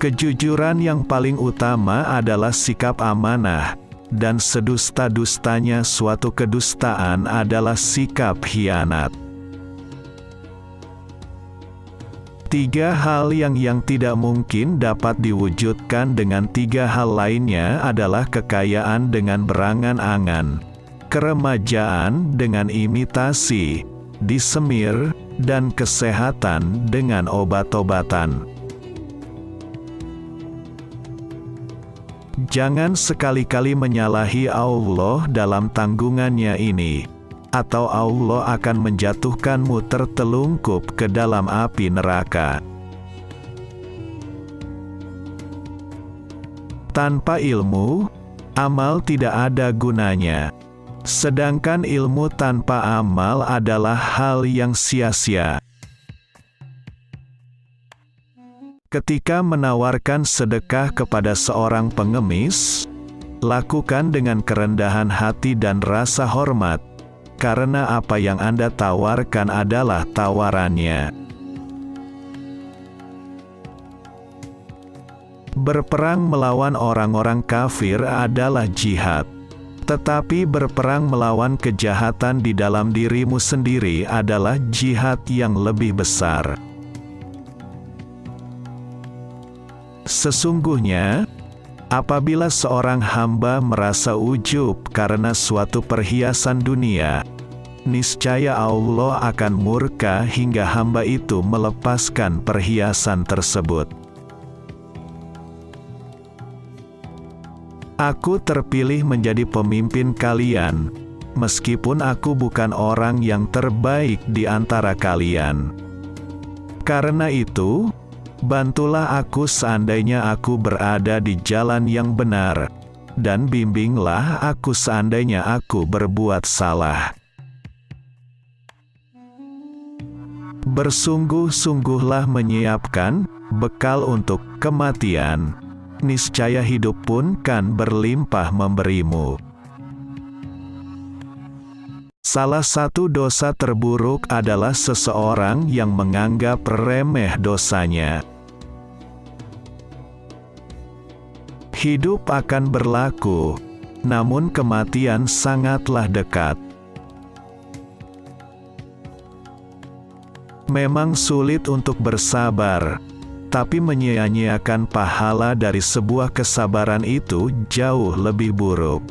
Kejujuran yang paling utama adalah sikap amanah, dan sedusta-dustanya suatu kedustaan adalah sikap khianat. 3 hal yang tidak mungkin dapat diwujudkan dengan 3 hal lainnya adalah kekayaan dengan berangan-angan, keremajaan dengan imitasi, disemir, dan kesehatan dengan obat-obatan. Jangan sekali-kali menyalahi Allah dalam tanggungannya ini, atau Allah akan menjatuhkanmu tertelungkup ke dalam api neraka. Tanpa ilmu, amal tidak ada gunanya. Sedangkan ilmu tanpa amal adalah hal yang sia-sia. Ketika menawarkan sedekah kepada seorang pengemis, lakukan dengan kerendahan hati dan rasa hormat, karena apa yang Anda tawarkan adalah tawarannya. Berperang melawan orang-orang kafir adalah jihad. Tetapi berperang melawan kejahatan di dalam dirimu sendiri adalah jihad yang lebih besar. Sesungguhnya, apabila seorang hamba merasa ujub karena suatu perhiasan dunia, niscaya Allah akan murka hingga hamba itu melepaskan perhiasan tersebut. Aku terpilih menjadi pemimpin kalian, meskipun aku bukan orang yang terbaik di antara kalian. Karena itu, bantulah aku seandainya aku berada di jalan yang benar, dan bimbinglah aku seandainya aku berbuat salah. Bersungguh-sungguhlah menyiapkan bekal untuk kematian, niscaya hidup pun kan berlimpah memberimu. Salah satu dosa terburuk adalah seseorang yang menganggap remeh dosanya. Hidup akan berlaku, namun kematian sangatlah dekat. Memang sulit untuk bersabar, tapi menyia-nyiakan pahala dari sebuah kesabaran itu jauh lebih buruk.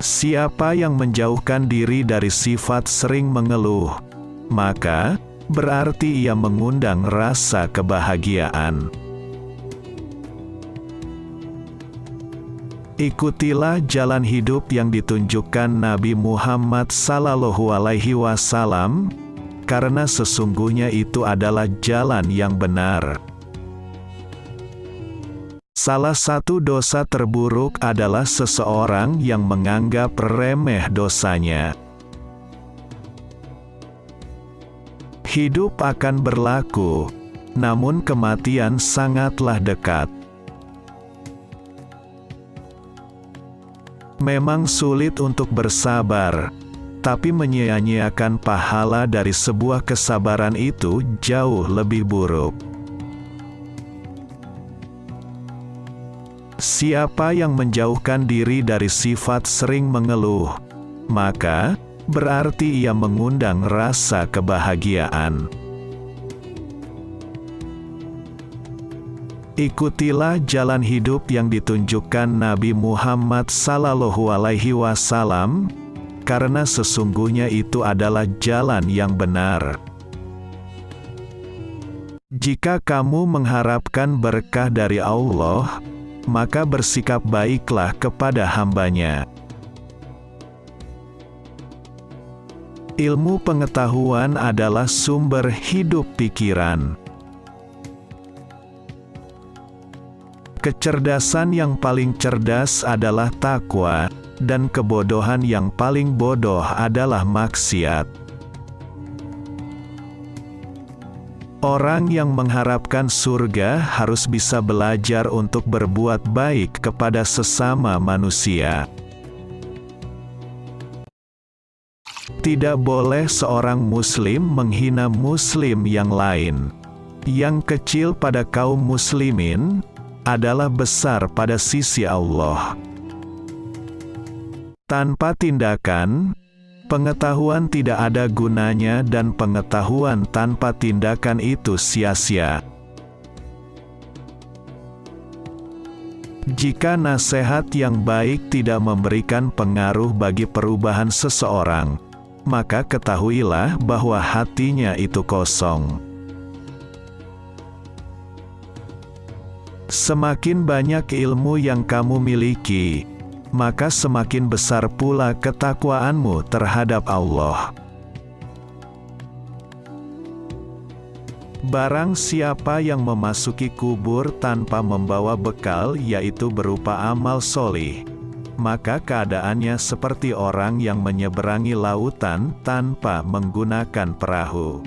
Siapa yang menjauhkan diri dari sifat sering mengeluh, maka berarti ia mengundang rasa kebahagiaan. Ikutilah jalan hidup yang ditunjukkan Nabi Muhammad SAW, karena sesungguhnya itu adalah jalan yang benar. Salah satu dosa terburuk adalah seseorang yang menganggap remeh dosanya. Hidup akan berlaku, namun kematian sangatlah dekat. Memang sulit untuk bersabar, tapi menyia-nyiakan pahala dari sebuah kesabaran itu jauh lebih buruk. Siapa yang menjauhkan diri dari sifat sering mengeluh, maka berarti ia mengundang rasa kebahagiaan. Ikutilah jalan hidup yang ditunjukkan Nabi Muhammad SAW, karena sesungguhnya itu adalah jalan yang benar. Jika kamu mengharapkan berkah dari Allah, maka bersikap baiklah kepada hamba-Nya. Ilmu pengetahuan adalah sumber hidup pikiran. Kecerdasan yang paling cerdas adalah takwa, dan kebodohan yang paling bodoh adalah maksiat. Orang yang mengharapkan surga harus bisa belajar untuk berbuat baik kepada sesama manusia. Tidak boleh seorang muslim menghina muslim yang lain. yang kecil pada kaum muslimin, adalah besar pada sisi Allah. Tanpa tindakan, pengetahuan tidak ada gunanya dan pengetahuan tanpa tindakan itu sia-sia. Jika nasihat yang baik tidak memberikan pengaruh bagi perubahan seseorang, maka ketahuilah bahwa hatinya itu kosong. Semakin banyak ilmu yang kamu miliki, maka semakin besar pula ketakwaanmu terhadap Allah. Barang siapa yang memasuki kubur tanpa membawa bekal, yaitu berupa amal solih, maka keadaannya seperti orang yang menyeberangi lautan tanpa menggunakan perahu.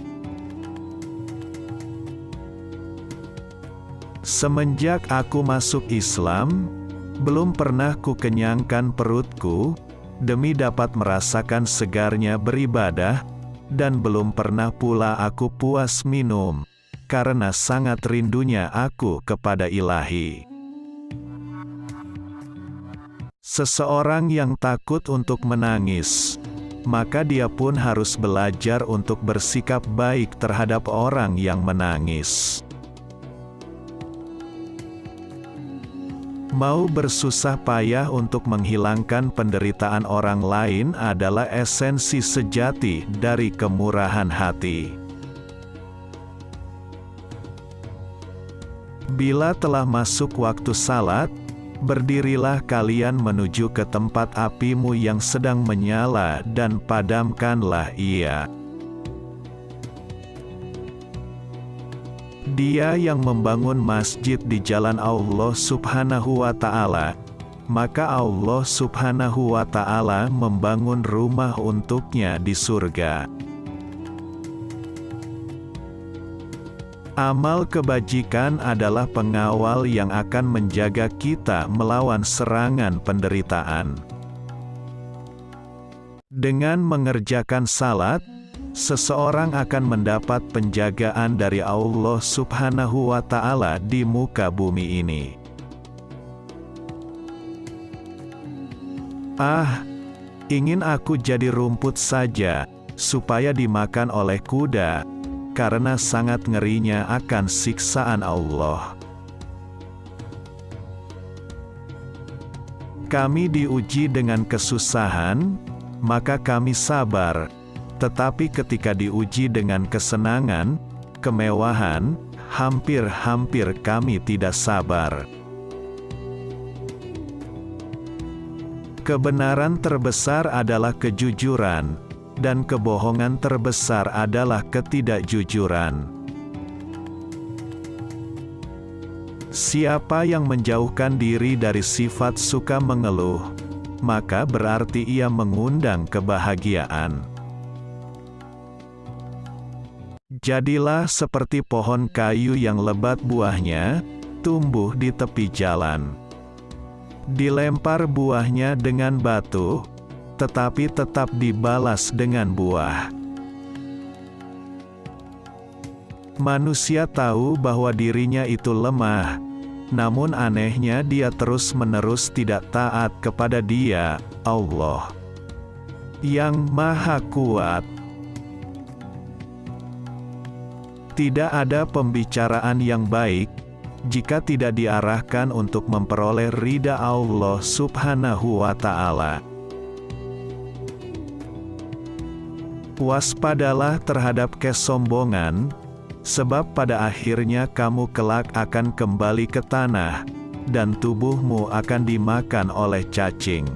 Semenjak aku masuk Islam, belum pernah ku kenyangkan perutku, demi dapat merasakan segarnya beribadah, dan belum pernah pula aku puas minum, karena sangat rindunya aku kepada Ilahi. Seseorang yang takut untuk menangis, maka dia pun harus belajar untuk bersikap baik terhadap orang yang menangis. Mau bersusah payah untuk menghilangkan penderitaan orang lain adalah esensi sejati dari kemurahan hati. Bila telah masuk waktu salat, berdirilah kalian menuju ke tempat apimu yang sedang menyala dan padamkanlah ia. Dia yang membangun masjid di jalan Allah Subhanahu wa Ta'ala, maka Allah Subhanahu wa Ta'ala membangun rumah untuknya di surga. Amal kebajikan adalah pengawal yang akan menjaga kita melawan serangan penderitaan. Dengan mengerjakan salat, seseorang akan mendapat penjagaan dari Allah Subhanahu wa Ta'ala di muka bumi ini. Ingin aku jadi rumput saja, supaya dimakan oleh kuda, karena sangat ngerinya akan siksaan Allah. Kami diuji dengan kesusahan, maka kami sabar. Tetapi ketika diuji dengan kesenangan, kemewahan, hampir-hampir kami tidak sabar. Kebenaran terbesar adalah kejujuran, dan kebohongan terbesar adalah ketidakjujuran. Siapa yang menjauhkan diri dari sifat suka mengeluh, maka berarti ia mengundang kebahagiaan. Jadilah seperti pohon kayu yang lebat buahnya, tumbuh di tepi jalan. Dilempar buahnya dengan batu, tetapi tetap dibalas dengan buah. Manusia tahu bahwa dirinya itu lemah, namun anehnya dia terus-menerus tidak taat kepada Dia, Allah, yang Maha Kuat. Tidak ada pembicaraan yang baik, jika tidak diarahkan untuk memperoleh ridha Allah Subhanahu wa Ta'ala. Waspadalah terhadap kesombongan, sebab pada akhirnya kamu kelak akan kembali ke tanah, dan tubuhmu akan dimakan oleh cacing.